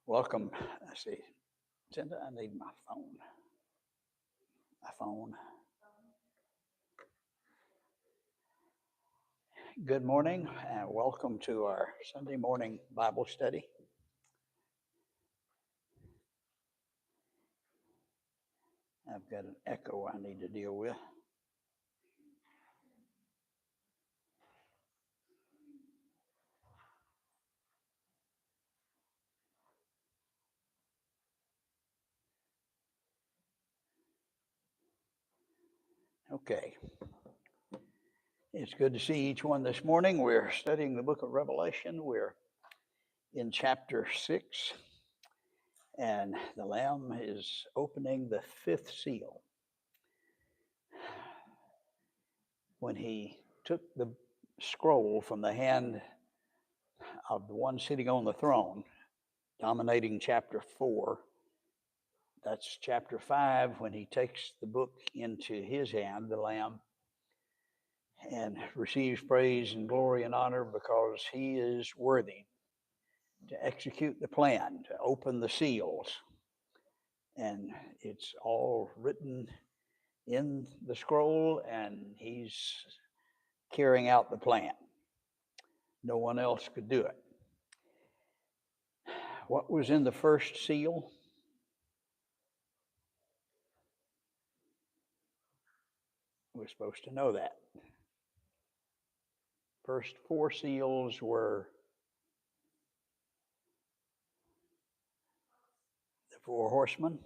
Welcome. Let's see. Cinda, I need my phone. My phone. Good morning and welcome to our Sunday morning Bible study. I've got an echo I need to deal with. Okay. It's good to see each one this morning. We're studying the book of Revelation. We're in chapter 6, and the Lamb is opening the fifth seal. When he took the scroll from the hand of the one sitting on the throne, dominating chapter 4, that's chapter 5, when he takes the book into his hand, the Lamb, and receives praise and glory and honor because he is worthy to execute the plan, to open the seals. And it's all written in the scroll, and he's carrying out the plan. No one else could do it. What was in the first seal? We're supposed to know that. First 4 seals were the 4 horsemen,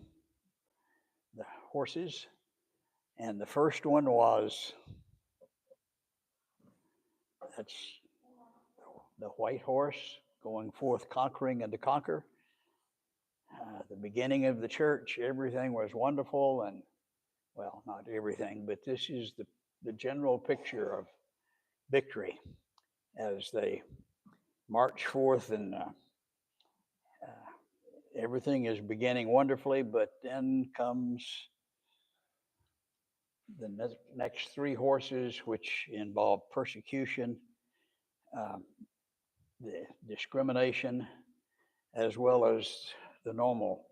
the horses, and the first one was, that's the white horse going forth conquering and to conquer. The beginning of the church, everything was wonderful, and well, not everything, but this is the general picture of victory as they march forth, and everything is beginning wonderfully, but then comes the next 3 horses, which involve persecution, the discrimination, as well as the normal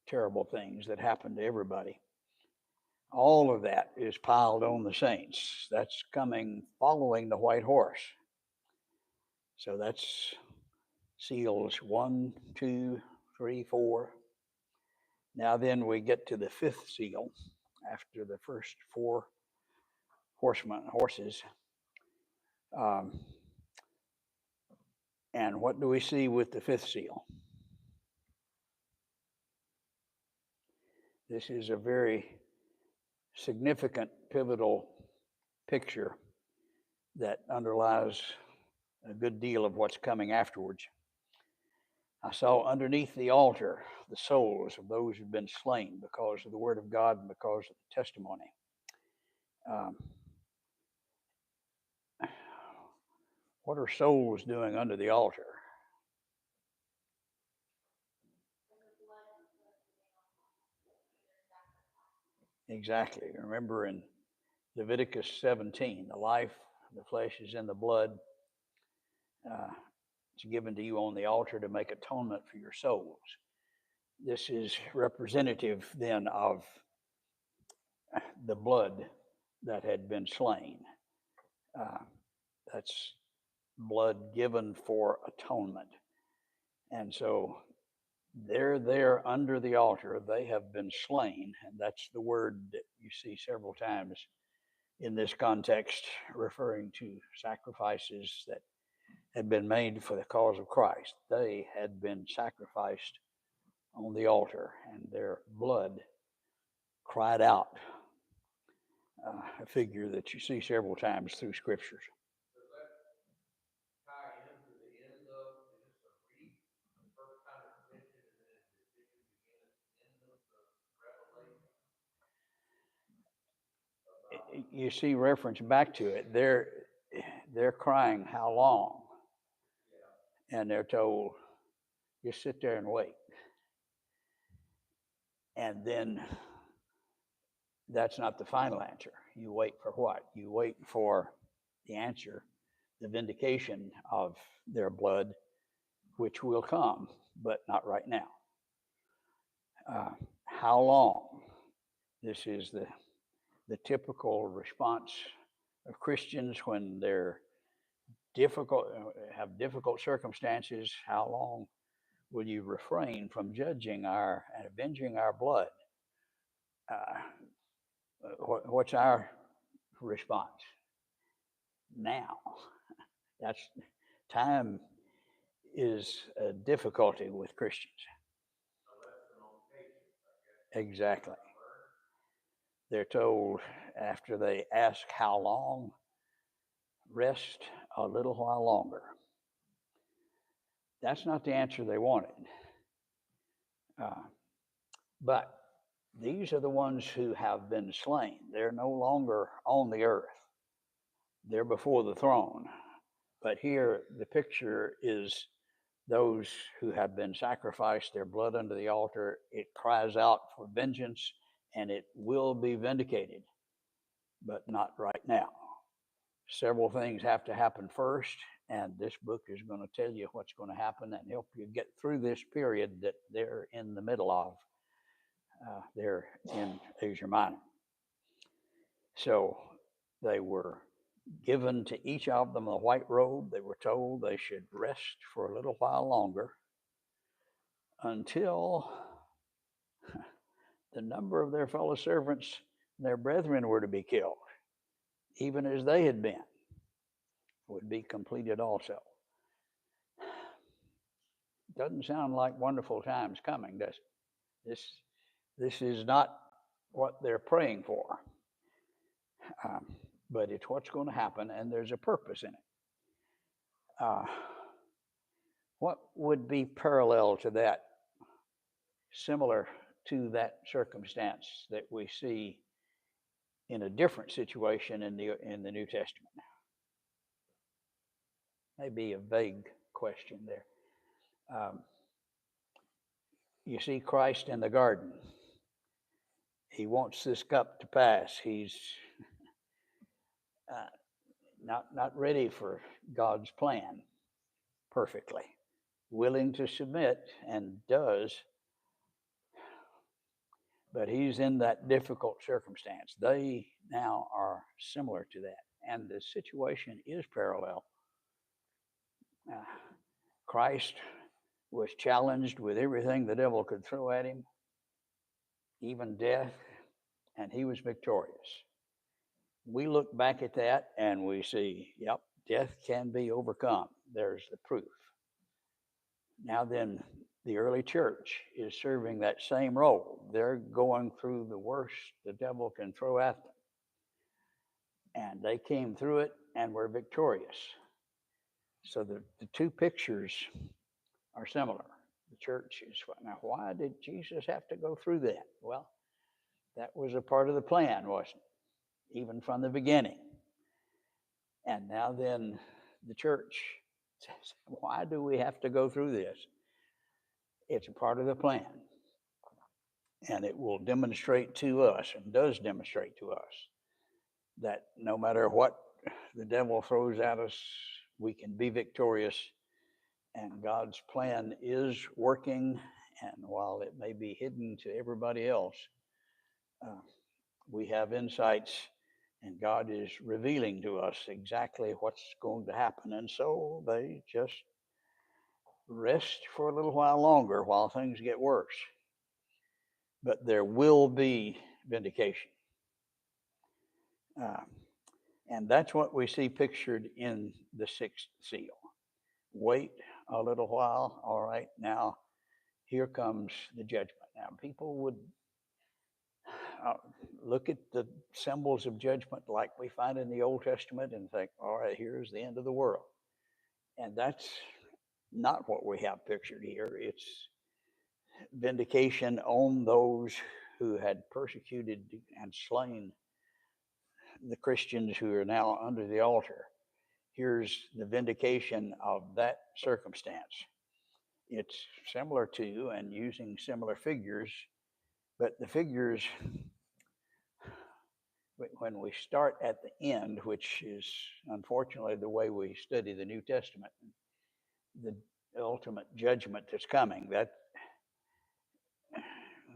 terrible things that happen to everybody. All of that is piled on the saints. That's coming following the white horse. So that's seals 1, 2, 3, 4. Now then we get to the 5th seal after the first 4 horses. And what do we see with the 5th seal? This is a very significant, pivotal picture that underlies a good deal of what's coming afterwards. I saw underneath the altar the souls of those who've been slain because of the word of God and because of the testimony. What are souls doing under the altar? Exactly. Remember in Leviticus 17, the life, the flesh is in the blood. It's given to you on the altar to make atonement for your souls. This is representative then of the blood that had been slain. That's blood given for atonement. And so they're there under the altar. They have been slain. And that's the word that you see several times in this context, referring to sacrifices that had been made for the cause of Christ. They had been sacrificed on the altar, and their blood cried out, a figure that you see several times through scriptures. Does that tie into the end of, is this a read, the first time it's mentioned, and then its decision begin at the end of the Revelation? You see reference back to it. They're crying, how long? Yeah. And they're told, just sit there and wait. And then that's not the final answer. You wait for what? You wait for the answer, the vindication of their blood, which will come. but not right now. How long? This is the typical response of Christians when they're difficult, have difficult circumstances. How long will you refrain from judging our and avenging our blood? Uh, what's our response? Now. That's time is a difficulty with Christians. Exactly. They're told after they ask how long, rest a little while longer. That's not the answer they wanted. But these are the ones who have been slain. They're no longer on the earth, they're before the throne. But here, the picture is those who have been sacrificed, their blood under the altar. It cries out for vengeance, and it will be vindicated, but not right now. Several things have to happen first, and this book is going to tell you what's going to happen and help you get through this period that they're in the middle of. They're in Asia Minor. So they were given to each of them a white robe. They were told they should rest for a little while longer until the number of their fellow servants and their brethren were to be killed, even as they had been, would be completed also. Doesn't sound like wonderful times coming, does it? This is not what they're praying for, but it's what's going to happen, and there's a purpose in it. What would be parallel to that, similar to that circumstance that we see in a different situation in the New Testament? Maybe a vague question there. You see Christ in the garden. He wants this cup to pass. He's not ready for God's plan perfectly, willing to submit, and does, but he's in that difficult circumstance. They now are similar to that, and the situation is parallel. Christ was challenged with everything the devil could throw at him, even death, and he was victorious. We look back at that and we see, yep, death can be overcome. There's the proof. Now then, the early church is serving that same role. They're going through the worst the devil can throw at them. And they came through it and were victorious. So the two pictures are similar. The church is, now why did Jesus have to go through that? Well, that was a part of the plan, wasn't it? Even from the beginning. And now then, the church says, why do we have to go through this? It's a part of the plan. And it will demonstrate to us, and does demonstrate to us, that no matter what the devil throws at us, we can be victorious. And God's plan is working. And while it may be hidden to everybody else, we have insights, and God is revealing to us exactly what's going to happen. And so they just rest for a little while longer while things get worse. But there will be vindication. And that's what we see pictured in the sixth seal. Wait a little while. All right, now here comes the judgment. Now, people would look at the symbols of judgment like we find in the Old Testament and think, all right, here's the end of the world. And that's not what we have pictured here. It's vindication on those who had persecuted and slain the Christians who are now under the altar. Here's the vindication of that circumstance. It's similar to and using similar figures, but the figures, when we start at the end, which is unfortunately the way we study the New Testament, the ultimate judgment that's coming, that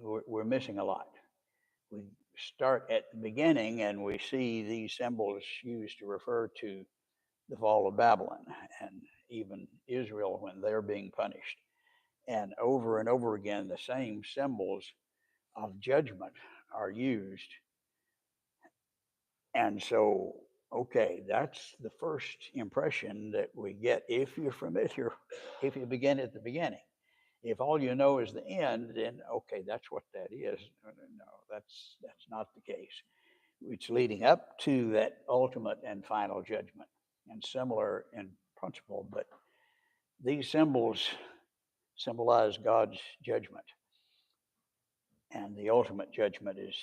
we're missing a lot. We start at the beginning and we see these symbols used to refer to the fall of Babylon and even Israel when they're being punished. And over again, the same symbols of judgment are used. And so, okay, that's the first impression that we get if you're familiar, if you begin at the beginning. If all you know is the end, then okay, that's what that is. No, that's not the case. It's leading up to that ultimate and final judgment, and similar in principle. But these symbols symbolize God's judgment, and the ultimate judgment is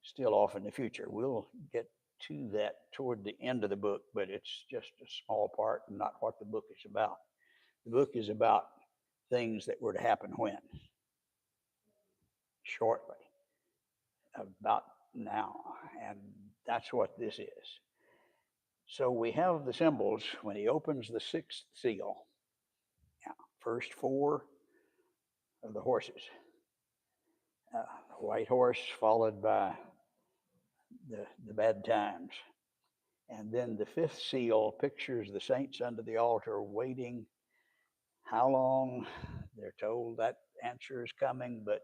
still off in the future. We'll get to that toward the end of the book, but it's just a small part and not what the book is about. The book is about things that were to happen when? Shortly, about now. And that's what this is. So we have the symbols when he opens the sixth seal. Now, first four of the horses. The white horse followed by the bad times. And then the fifth seal pictures the saints under the altar waiting. How long? They're told that answer is coming, but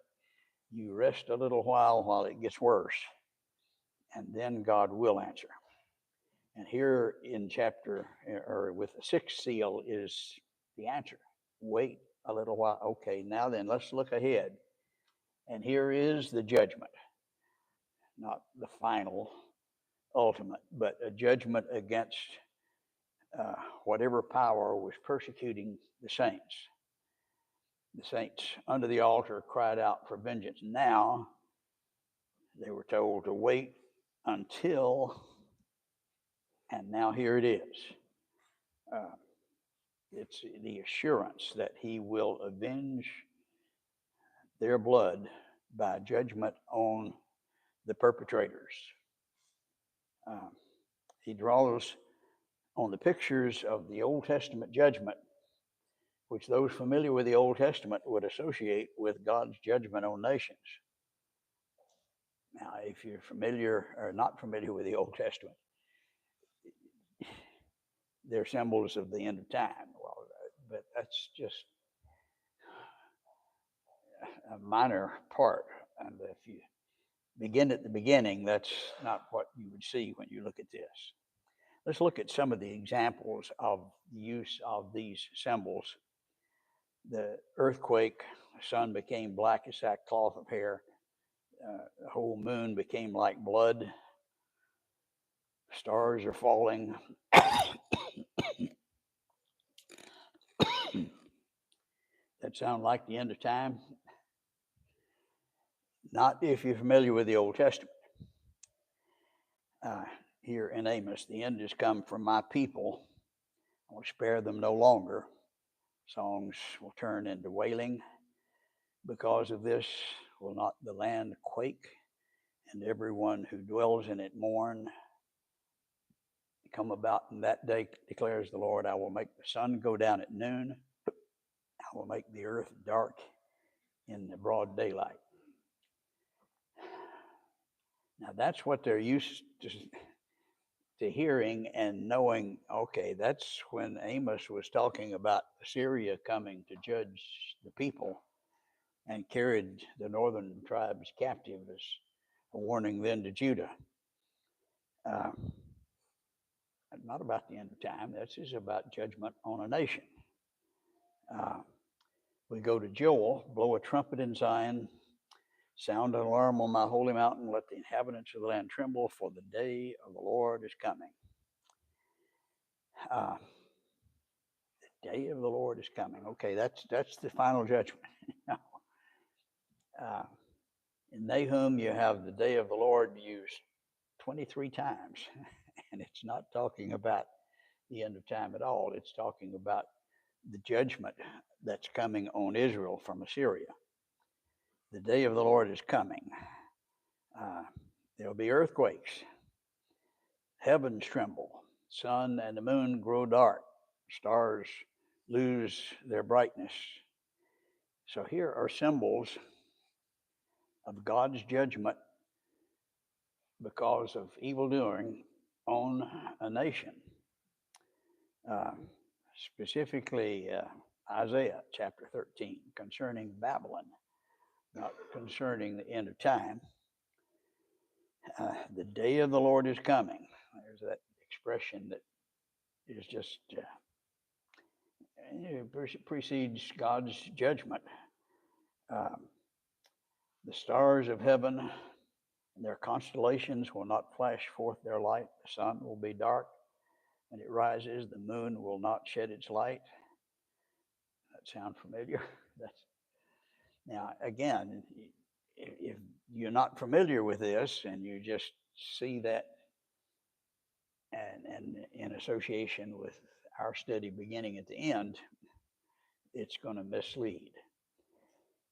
you rest a little while it gets worse. And then God will answer. And here in chapter, or with the sixth seal, is the answer. Wait a little while. Okay, now then, let's look ahead. And here is the judgment. Not the final, ultimate, but a judgment against whatever power was persecuting the saints. The saints under the altar cried out for vengeance. Now they were told to wait until, and now here it is. It's the assurance that he will avenge their blood by judgment on the perpetrators. He draws on the pictures of the Old Testament judgment, which those familiar with the Old Testament would associate with God's judgment on nations. Now, if you're familiar or not familiar with the Old Testament, they're symbols of the end of time. Well, but that's just a minor part. And if you begin at the beginning, that's not what you would see when you look at this. Let's look at some of the examples of the use of these symbols. The earthquake, the sun became black as sackcloth of hair. The whole moon became like blood. Stars are falling. That sound like the end of time? Not if you're familiar with the Old Testament. Here in Amos, the end has come from my people. I will spare them no longer. Songs will turn into wailing. Because of this, will not the land quake, and everyone who dwells in it mourn? Come about in that day, declares the Lord, I will make the sun go down at noon. I will make the earth dark in the broad daylight. Now that's what they're used to hearing and knowing. Okay, that's when Amos was talking about Assyria coming to judge the people and carried the northern tribes captive as a warning then to Judah. Not about the end of time. This is about judgment on a nation. We go to Joel, blow a trumpet in Zion, sound an alarm on my holy mountain, let the inhabitants of the land tremble, for the day of the Lord is coming. The day of the Lord is coming. Okay, that's the final judgment. In Nahum, you have the day of the Lord used 23 times, and it's not talking about the end of time at all. It's talking about the judgment that's coming on Israel from Assyria. The day of the Lord is coming. There'll be earthquakes. Heavens tremble. Sun and the moon grow dark. Stars lose their brightness. So here are symbols of God's judgment because of evil doing on a nation. Uh, Specifically, Isaiah chapter 13, concerning Babylon, not concerning the end of time. The day of the Lord is coming. There's that expression that is just precedes God's judgment. Um, the stars of heaven and their constellations will not flash forth their light. The sun will be dark when it rises. The moon will not shed its light. That sound familiar? That's now again, if you're not familiar with this and you just see that and in association with our study beginning at the end, it's going to mislead.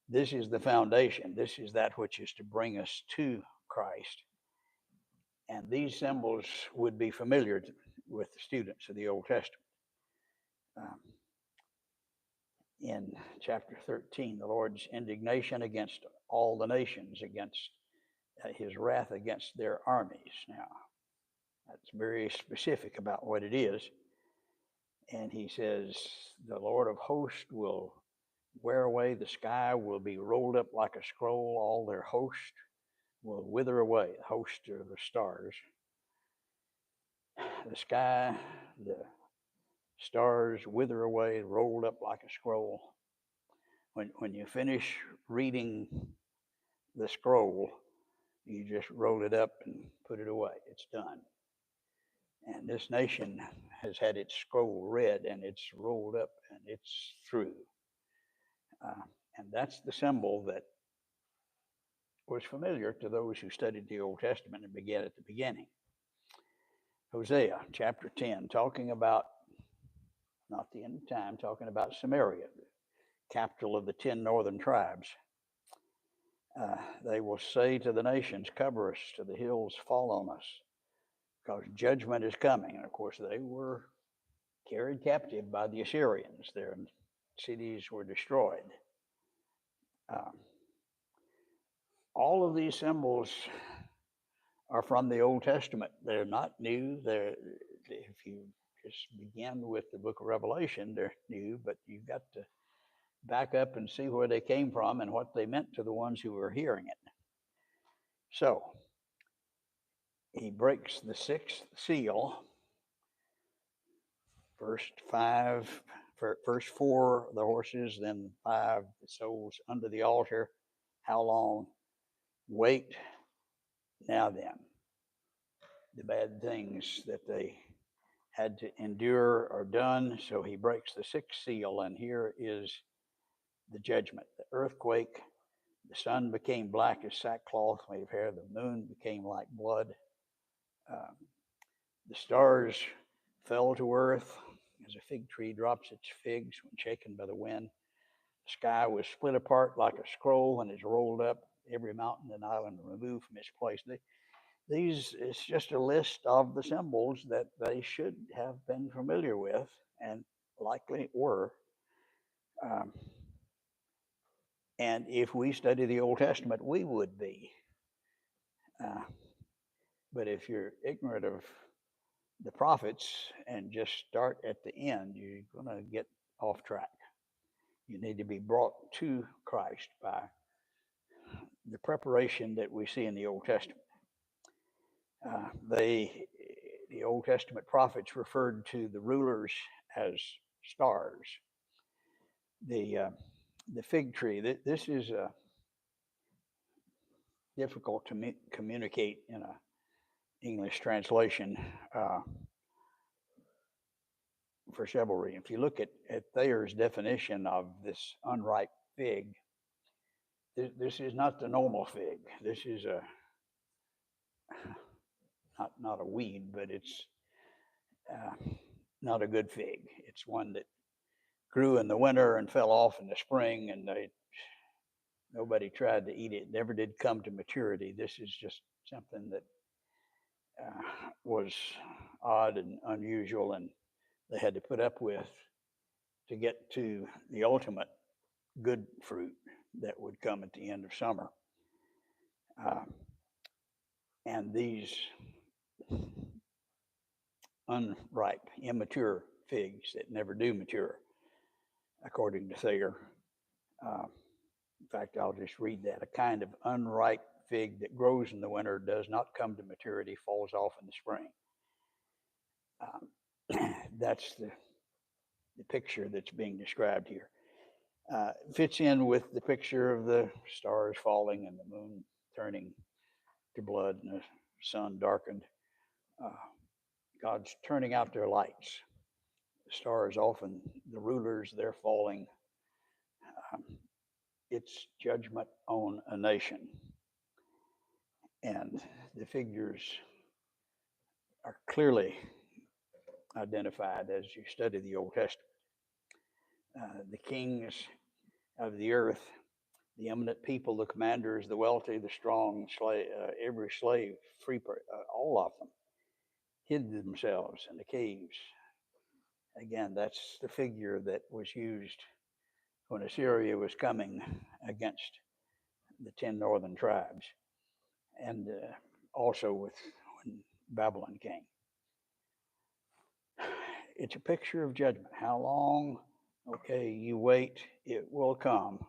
This is the foundation. This is that which is to bring us to Christ. And these symbols would be familiar with the students of the Old Testament. Um, in chapter 13, the Lord's indignation against all the nations, against his wrath against their armies. Now, that's very specific about what it is. And he says, the Lord of hosts will wear away, the sky will be rolled up like a scroll, all their host will wither away. The host are the stars. The sky, the stars wither away, rolled up like a scroll. When you finish reading the scroll, you just roll it up and put it away. It's done. And this nation has had its scroll read and it's rolled up and it's through. And that's the symbol that was familiar to those who studied the Old Testament and began at the beginning. Hosea chapter 10, talking about, not the end of time, talking about Samaria, the capital of the 10 northern tribes. They will say to the nations, cover us, to the hills fall on us, because judgment is coming. And of course, they were carried captive by the Assyrians. Their cities were destroyed. All of these symbols are from the Old Testament. They're not new. If you just begin with the book of Revelation, they're new, but you've got to back up and see where they came from and what they meant to the ones who were hearing it. So, he breaks the sixth seal. First four, the horses, then 5, the souls under the altar. How long? Wait. Now then, the bad things that they had to endure are done. So he breaks the sixth seal, and here is the judgment. The earthquake, the sun became black as sackcloth made of hair. The moon became like blood. The stars fell to earth as a fig tree drops its figs when shaken by the wind. The sky was split apart like a scroll and is rolled up, every mountain and island removed from its place. These is just a list of the symbols that they should have been familiar with and likely were. And if we study the Old Testament, we would be. But if you're ignorant of the prophets and just start at the end, you're going to get off track. You need to be brought to Christ by the preparation that we see in the Old Testament. The Old Testament prophets referred to the rulers as stars. The fig tree. This is difficult to communicate in a English translation for chivalry. If you look at Thayer's definition of this unripe fig, this is not the normal fig. This is not a weed, but it's not a good fig. It's one that grew in the winter and fell off in the spring, and nobody tried to eat it. It never did come to maturity. This is just something that was odd and unusual, and they had to put up with to get to the ultimate good fruit that would come at the end of summer. Uh, and these unripe, immature figs that never do mature, according to Thayer. In fact, I'll just read that. A kind of unripe fig that grows in the winter does not come to maturity, falls off in the spring. That's the picture that's being described here. Fits in with the picture of the stars falling and the moon turning to blood and the sun darkened. Uh, God's turning out their lights. The stars, often the rulers, they're falling. Um, it's judgment on a nation. And the figures are clearly identified as you study the Old Testament. The kings of the earth, the eminent people, the commanders, the wealthy, the strong, every slave, all of them hid themselves in the caves. Again, that's the figure that was used when Assyria was coming against the 10 northern tribes, and also with when Babylon came. It's a picture of judgment. How long? Okay, you wait, it will come.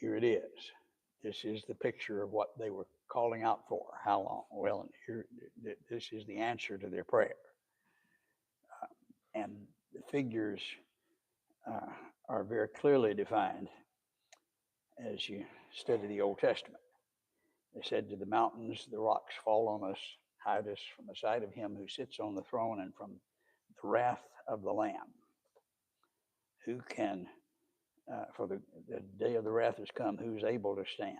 Here it is. This is the picture of what they were calling out for. How long? Well, here, this is the answer to their prayer. And the figures are very clearly defined as you study the Old Testament. They said to the mountains, the rocks fall on us, hide us from the sight of him who sits on the throne and from the wrath of the Lamb. Who can, for the day of the wrath has come, who's able to stand?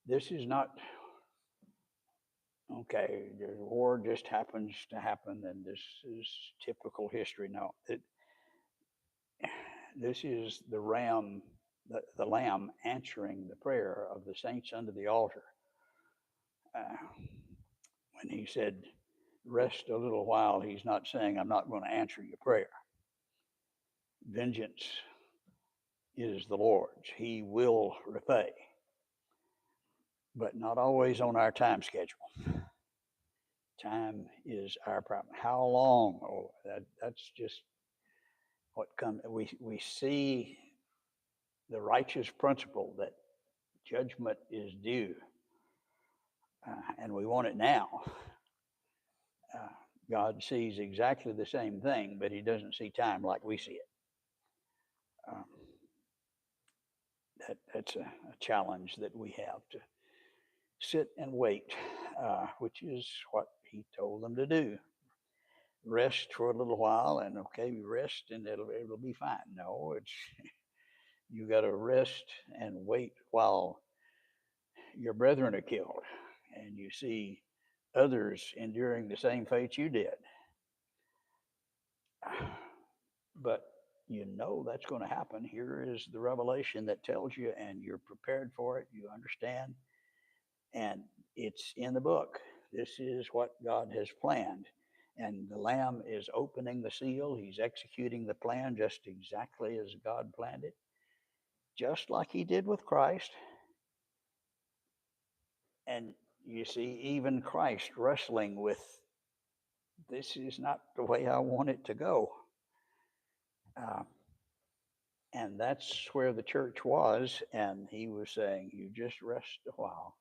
This is not, okay, the war just happens to happen and this is typical history. No, this is the the Lamb answering the prayer of the saints under the altar. When he said, rest a little while, he's not saying, I'm not going to answer your prayer. Vengeance is the Lord's. He will repay, but not always on our time schedule. Time is our problem. How long? Oh, that's just what comes. We see the righteous principle that judgment is due, and we want it now. God sees exactly the same thing, but he doesn't see time like we see it. That's a challenge that we have to sit and wait, which is what he told them to do. Rest for a little while, and okay, rest, and it'll be fine. No, it's you got to rest and wait while your brethren are killed, and you see others enduring the same fate you did. But you know that's going to happen. Here is the revelation that tells you, and you're prepared for it. You understand, and it's in the book. This is what God has planned. And the Lamb is opening the seal. He's executing the plan just exactly as God planned it, just like he did with Christ. And you see, even Christ wrestling with, this is not the way I want it to go. And that's where the church was. And he was saying, you just rest a while.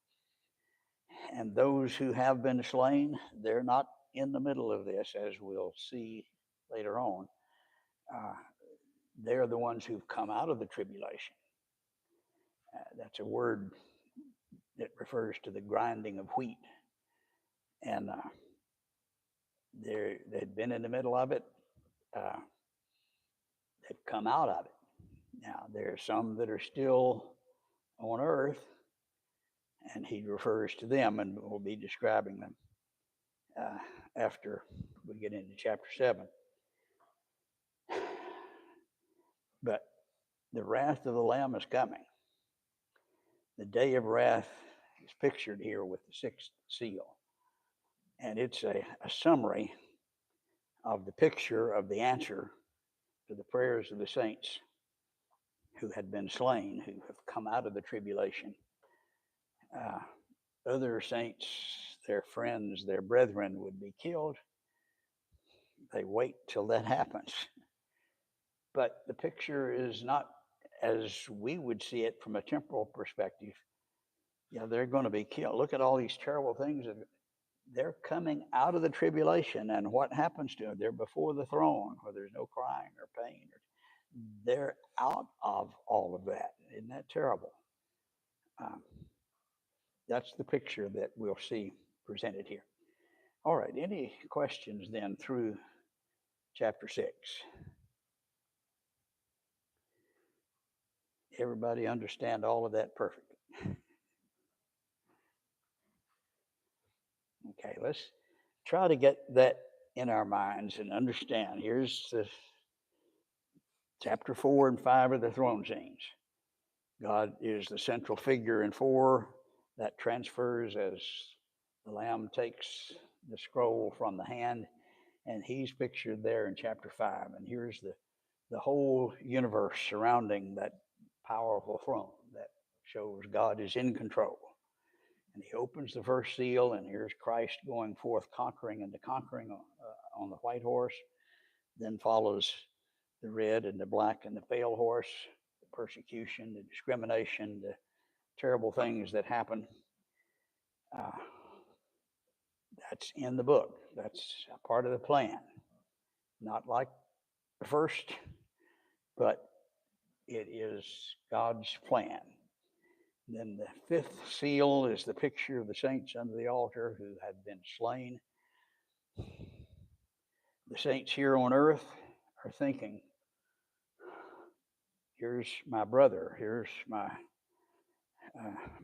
And those who have been slain, they're not in the middle of this, as we'll see later on. They're the ones who've come out of the tribulation. That's a word that refers to the grinding of wheat. And they'd been in the middle of it. They've come out of it. Now, there are some that are still on earth, and he refers to them, and we'll be describing them after we get into chapter 7. But the wrath of the Lamb is coming. The day of wrath is pictured here with the sixth seal. And it's a summary of the picture of the answer to the prayers of the saints who had been slain, who have come out of the tribulation. Other saints, their friends, their brethren would be killed. They wait till that happens. But the picture is not as we would see it from a temporal perspective. Yeah, they're going to be killed. Look at all these terrible things. They're coming out of the tribulation, and what happens to them? They're before the throne where there's no crying or pain. They're out of all of that. Isn't that terrible? Um, that's the picture that we'll see presented here. All right, any questions then through chapter 6? Everybody understand all of that perfectly? Okay, let's try to get that in our minds and understand. Here's the chapter 4 and 5 of the throne scenes. God is the central figure in 4. That transfers as the Lamb takes the scroll from the hand, and he's pictured there in chapter 5. And here's the whole universe surrounding that powerful throne that shows God is in control. And he opens the first seal, and here's Christ going forth conquering and conquering on the white horse. Then follows the red and the black and the pale horse, the persecution, the discrimination, the terrible things that happen. That's in the book. That's a part of the plan. Not like the first, but it is God's plan. Then the fifth seal is the picture of the saints under the altar who had been slain. The saints here on earth are thinking, here's my brother, here's my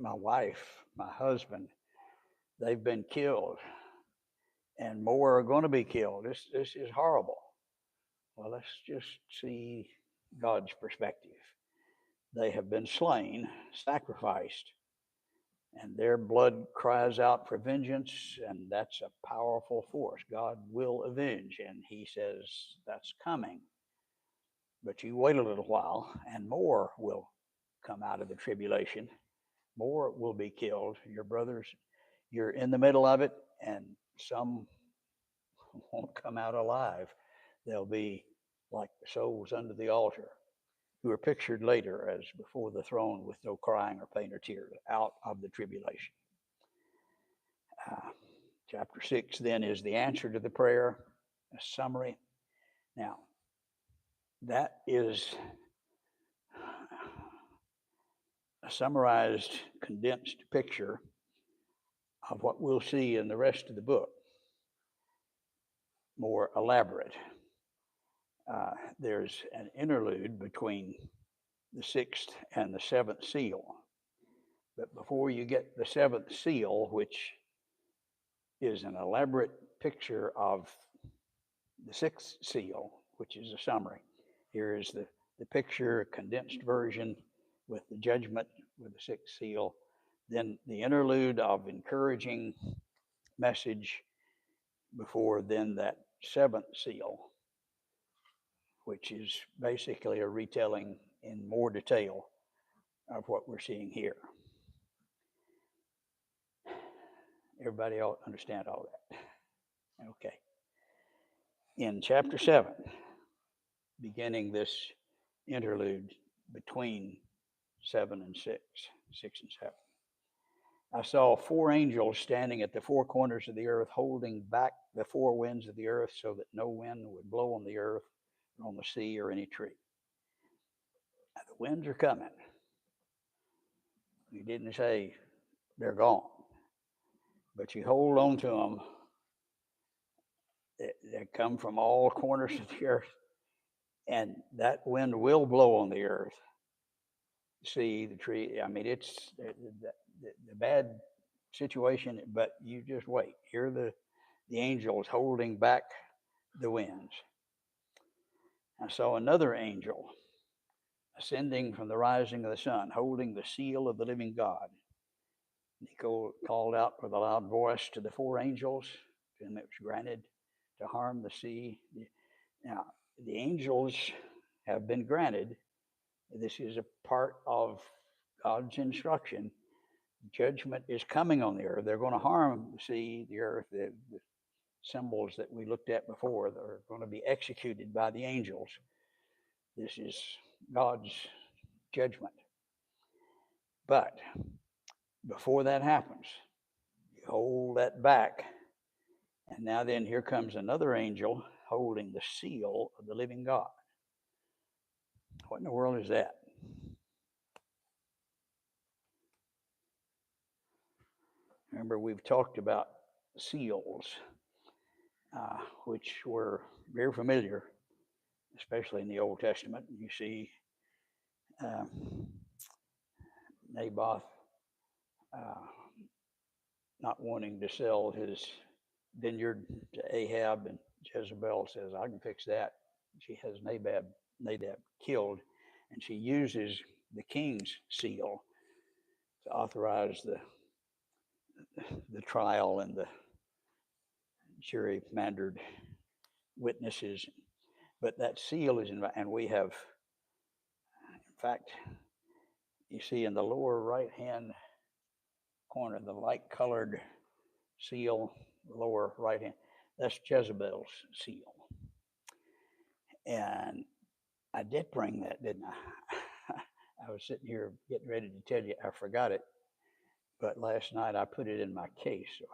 wife, my husband. They've been killed, and more are going to be killed. This is horrible. Well, let's just see God's perspective. They have been slain, sacrificed, and their blood cries out for vengeance, and that's a powerful force. God will avenge, and he says that's coming. But you wait a little while, and more will come out of the tribulation. More will be killed. Your brothers, you're in the middle of it, and some won't come out alive. They'll be like the souls under the altar, who are pictured later as before the throne with no crying or pain or tears, out of the tribulation. Chapter 6 then is the answer to the prayer, a summary. Now, that is a summarized, condensed picture of what we'll see in the rest of the book, more elaborate. There's an interlude between the sixth and the seventh seal. But before you get the seventh seal, which is an elaborate picture of the sixth seal, which is a summary. Here is the picture, condensed version with the judgment with the sixth seal. Then the interlude of encouraging message before then that seventh seal, which is basically a retelling in more detail of what we're seeing here. Everybody ought to understand all that. Okay. In chapter 7, beginning this interlude between 7 and 6, 6 and 7, I saw 4 angels standing at the 4 corners of the earth, holding back the 4 winds of the earth so that no wind would blow on the earth, or on the sea, or any tree. Now, the winds are coming. He didn't say they're gone, but you hold on to them. They come from all corners of the earth, and that wind will blow on the earth, sea, the tree. I mean, it's the bad situation, but you just wait. Hear the angels holding back the winds. I saw another angel ascending from the rising of the sun, holding the seal of the living God. He called out with a loud voice to the 4 angels, to whom it was granted to harm the sea. Now, the angels have been granted. This is a part of God's instruction. Judgment is coming on the earth. They're going to harm the sea, the earth, the symbols that we looked at before that are going to be executed by the angels. This is God's judgment. But before that happens, you hold that back. And now then, here comes another angel holding the seal of the living God. What in the world is that? Remember, we've talked about seals, which were very familiar, especially in the Old Testament. You see um, Naboth uh, not wanting to sell his vineyard to Ahab, and Jezebel says, I can fix that. She has Nadab killed, and she uses the king's seal to authorize the trial and the gerrymandered witnesses. But that seal is and we have, in fact, you see in the lower right hand corner, the light colored seal, lower right hand, that's Jezebel's seal. And I did bring that, didn't I? I was sitting here getting ready to tell you I forgot it, but last night I put it in my case. So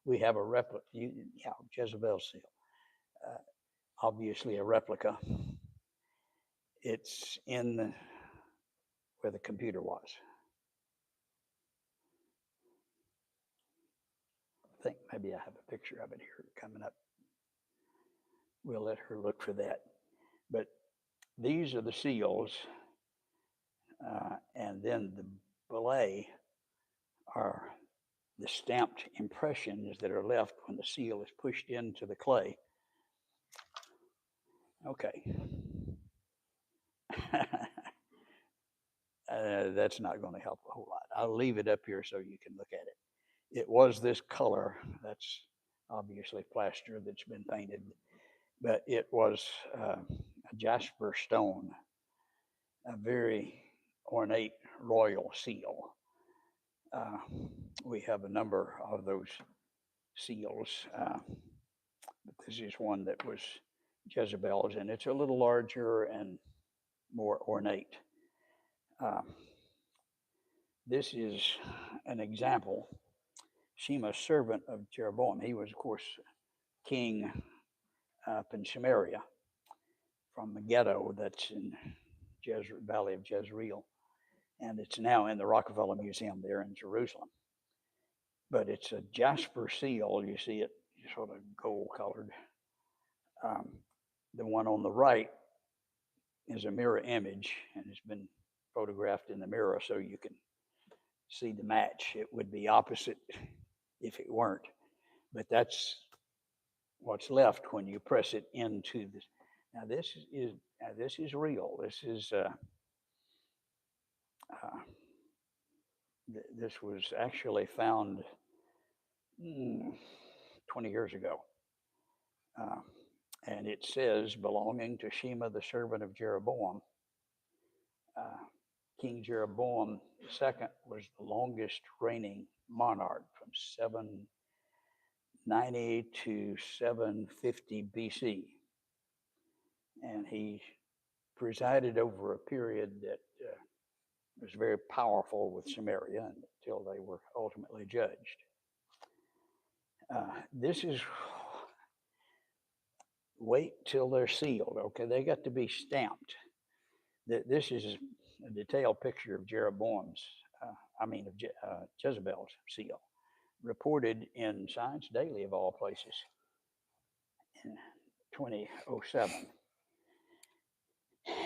we have a replica, Jezebel's seal. Obviously a replica. It's in where the computer was. I think maybe I have a picture of it here coming up. We'll let her look for that. But these are the seals, and then the belay are the stamped impressions that are left when the seal is pushed into the clay. Okay. That's not going to help a whole lot. I'll leave it up here so you can look at it. It was this color. That's obviously plaster that's been painted, but it was a jasper stone, a very ornate royal seal. We have a number of those seals, but this is one that was Jezebel's, and it's a little larger and more ornate. This is an example. Shema, servant of Jeroboam, he was, of course, king up in Samaria from the ghetto that's in Valley of Jezreel, and it's now in the Rockefeller Museum there in Jerusalem. But it's a jasper seal. You see it sort of gold colored. The one on the right is a mirror image, and it's been photographed in the mirror so you can see the match. It would be opposite if it weren't, but that's what's left when you press it into this. Now this is real. This was actually found 20 years ago, and it says belonging to Shema, the servant of Jeroboam. King Jeroboam II was the longest reigning monarch from 790 to 750 BC. And he presided over a period that was very powerful with Samaria until they were ultimately judged. This is, wait till they're sealed, okay? They got to be stamped. This is a detailed picture of Jezebel's seal, reported in Science Daily of all places in 2007.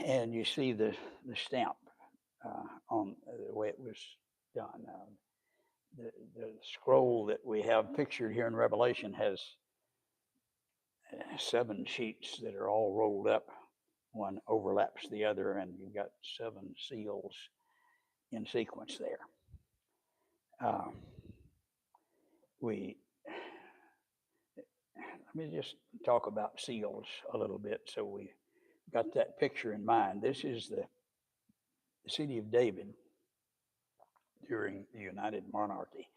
And you see the stamp on the way it was done. The scroll that we have pictured here in Revelation has 7 sheets that are all rolled up. One overlaps the other, and you've got 7 seals in sequence there. Let me just talk about seals a little bit so we got that picture in mind, this is the city of David during the United Monarchy.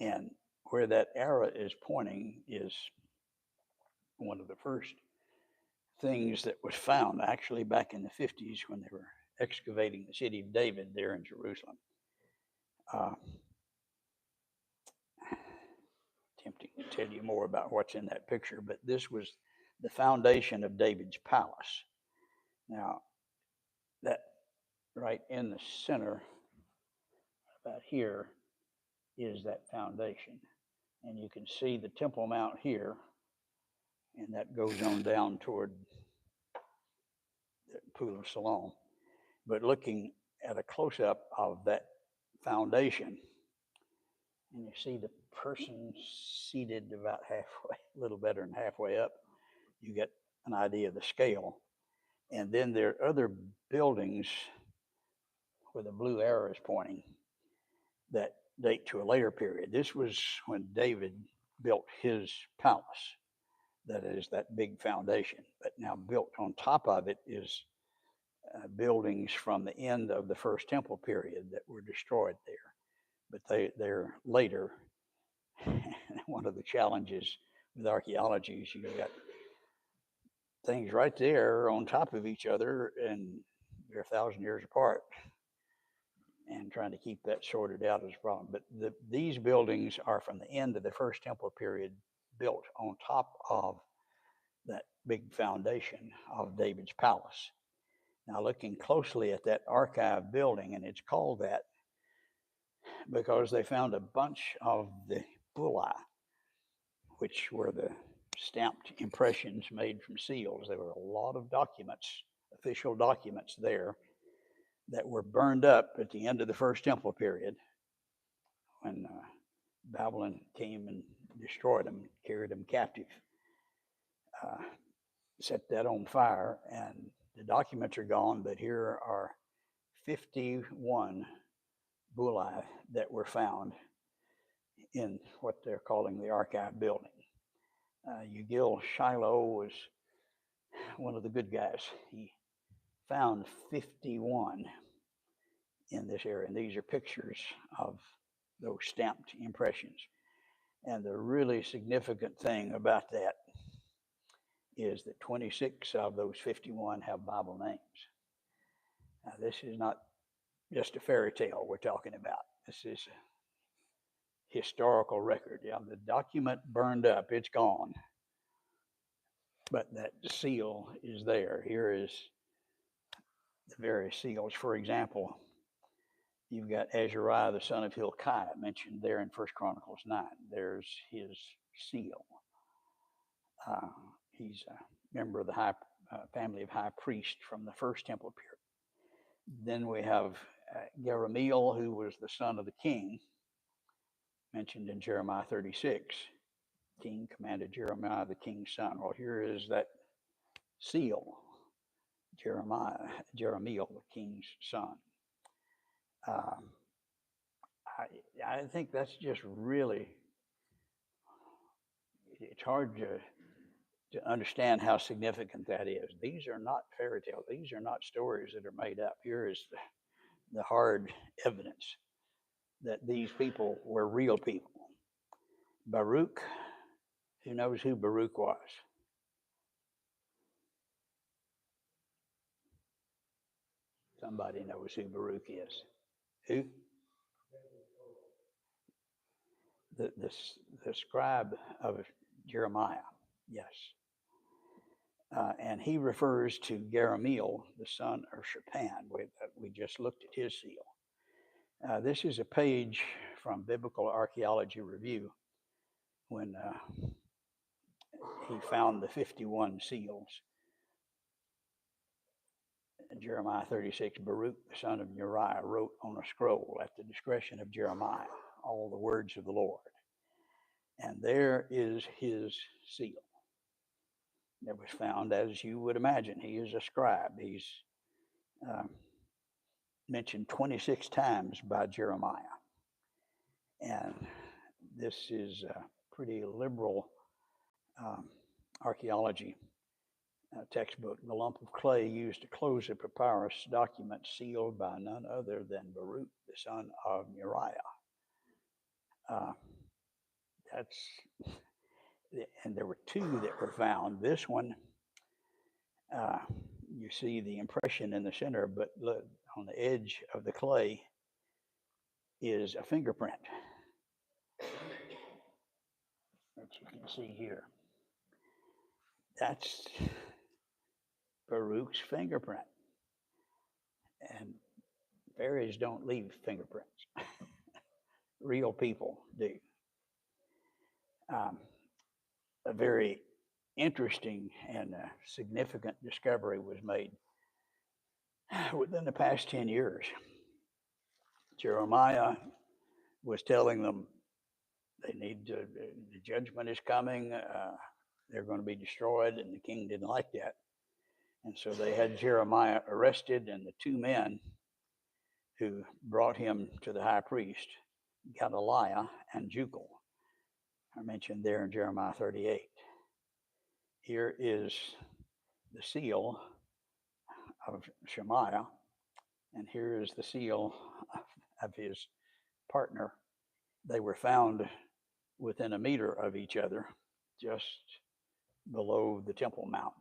And where that arrow is pointing is one of the first things that was found actually back in the 50s when they were excavating the city of David there in Jerusalem. Uh, Tempting to tell you more about what's in that picture, but this was the foundation of David's palace. Now, that right in the center, about here, is that foundation. And you can see the Temple Mount here, and that goes on down toward the Pool of Siloam. But looking at a close up of that foundation, and you see the person seated about halfway, a little better than halfway up, you get an idea of the scale. And then there are other buildings where the blue arrow is pointing that date to a later period. This was when David built his palace. That is that big foundation. But now built on top of it is buildings from the end of the first temple period that were destroyed there. But they're later. One of the challenges with archaeology is you've got things right there on top of each other and they're 1,000 years apart. And trying to keep that sorted out is a problem. But these buildings are from the end of the first temple period, built on top of that big foundation of David's palace. Now, looking closely at that archive building, and it's called that because they found a bunch of the bullae, which were the stamped impressions made from seals. There were a lot of documents, official documents there, that were burned up at the end of the first temple period when Babylon came and destroyed them, carried them captive, set that on fire, and the documents are gone, but here are 51 bullae that were found in what they're calling the archive building. Ugil Shiloh was one of the good guys. He found 51 in this area, and these are pictures of those stamped impressions. And the really significant thing about that is that 26 of those 51 have Bible names. Now, this is not just a fairy tale we're talking about. This is a historical record. Yeah, the document burned up, it's gone. But that seal is there. Here is the various seals. For example, you've got Azariah, the son of Hilkiah, mentioned there in 1 Chronicles 9. There's his seal. He's a member of the family of high priest from the first temple period. Then we have Jeremiel, who was the son of the king, mentioned in Jeremiah 36. King commanded Jeremiah, the king's son. Well, here is that seal, Jeremiel, the king's son. I think that's just really, it's hard to understand how significant that is. These are not fairy tales. These are not stories that are made up. Here is the hard evidence that these people were real people. Baruch, who knows who Baruch was? Somebody knows who Baruch is. Who? The scribe of Jeremiah, yes. And he refers to Jeremiel, the son of Shaphan. We just looked at his seal. This is a page from Biblical Archaeology Review when he found the 51 seals. Jeremiah 36, Baruch, the son of Uriah, wrote on a scroll at the discretion of Jeremiah all the words of the Lord. And there is his seal. That was found, as you would imagine. He is a scribe. He's mentioned 26 times by Jeremiah. And this is pretty liberal archaeology textbook, the lump of clay used to close a papyrus document sealed by none other than Baruch, the son of Uriah. Uh, that's and there were two that were found. This one, uh, you see the impression in the center, but look, on the edge of the clay is a fingerprint that you can see here. That's Baruch's fingerprint. And fairies don't leave fingerprints. Real people do. Um, a very interesting and significant discovery was made within the past 10 years. Jeremiah was telling them they need to, the judgment is coming, they're going to be destroyed, and the king didn't like that. And so they had Jeremiah arrested, and the two men who brought him to the high priest, Gedaliah and Jucal, are mentioned there in Jeremiah 38. Here is the seal of Shemaiah, and here is the seal of his partner. They were found within a meter of each other, just below the Temple Mount.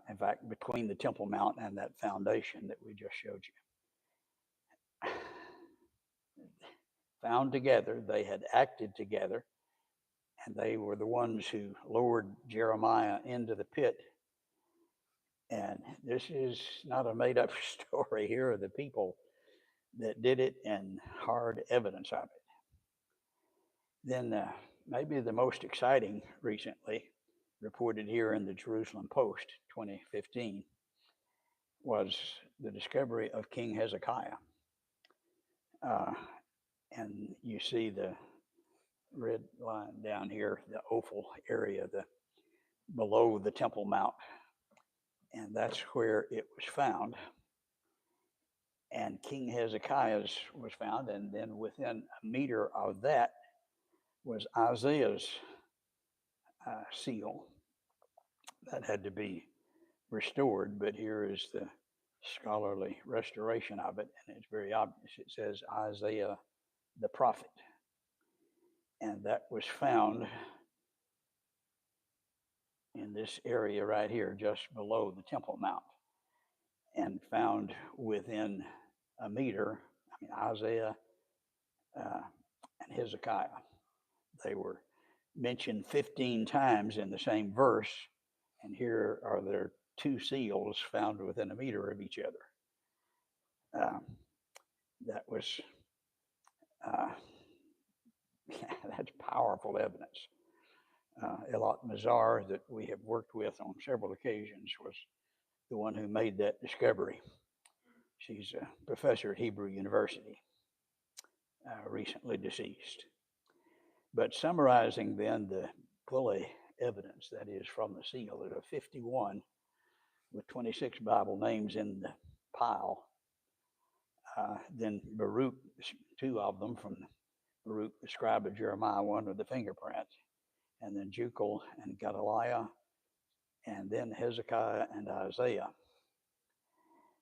In fact, between the Temple Mount and that foundation that we just showed you. Found together, they had acted together, and they were the ones who lowered Jeremiah into the pit. And this is not a made up story. Here are the people that did it and hard evidence of it. Then, maybe the most exciting recently, reported here in the Jerusalem Post 2015, was the discovery of King Hezekiah. And you see the red line down here, the Ophel area, the below the Temple Mount, and that's where it was found. And King Hezekiah's was found, and then within a meter of that was Isaiah's seal that had to be restored. But here is the scholarly restoration of it, and it's very obvious. It says Isaiah the prophet, and that was found in this area right here, just below the Temple Mount, and found within a meter. I mean, Isaiah and Hezekiah, they were mentioned 15 times in the same verse, and here are their two seals found within a meter of each other. That was that's powerful evidence. Elat Mazar, that we have worked with on several occasions, was the one who made that discovery. She's a professor at Hebrew University, recently deceased. But summarizing then the Pulley evidence, that is from the seal, there are 51 with 26 Bible names in the pile. Then Baruch, two of them from Baruch, the scribe of Jeremiah, one with the fingerprint, and then Jucal and Gedaliah, and then Hezekiah and Isaiah.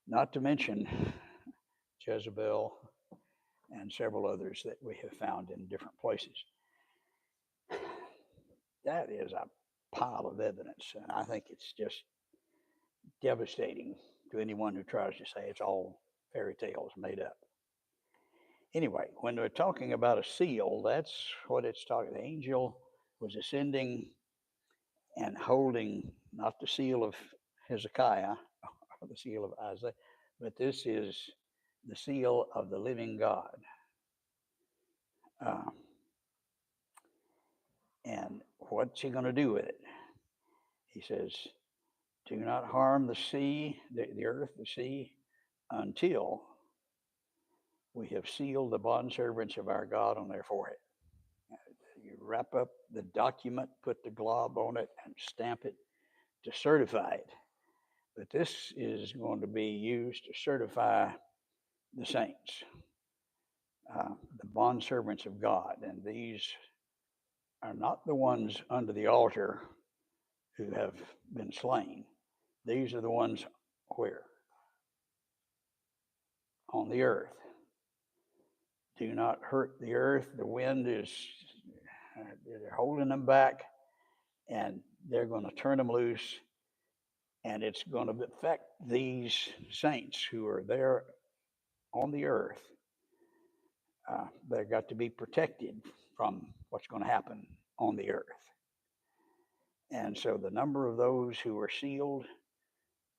Not to mention Jezebel and several others that we have found in different places. That is a pile of evidence, and I think it's just devastating to anyone who tries to say it's all fairy tales made up. Anyway, when we're talking about a seal, that's what it's talking. The angel was ascending and holding not the seal of Hezekiah or the seal of Isaiah, but this is the seal of the living God. And what's he going to do with it? He says, do not harm the sea, the earth, the sea, until we have sealed the bondservants of our God on their forehead. You wrap up the document, put the glob on it, and stamp it to certify it. But this is going to be used to certify the saints, the bondservants of God. And these are not the ones under the altar who have been slain. These are the ones where? On the earth. Do not hurt the earth. The wind is, they're holding them back, and they're going to turn them loose, and it's going to affect these saints who are there on the earth. They've got to be protected from what's going to happen on the earth. And so the number of those who were sealed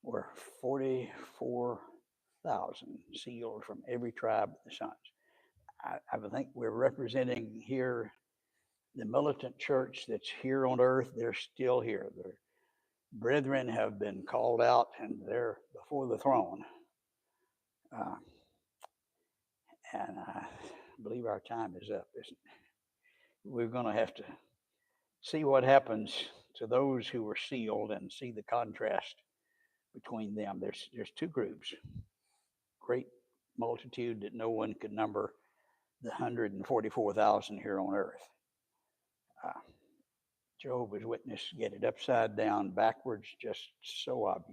were 44,000 sealed from every tribe of the sons. I think we're representing here the militant church that's here on earth. They're still here. Their brethren have been called out and they're before the throne. And I believe our time is up, isn't it? We're going to have to see what happens to those who were sealed and see the contrast between them. There's two groups. Great multitude that no one could number, the 144,000 here on earth. Jehovah's Witness get it upside down, backwards, just so obvious.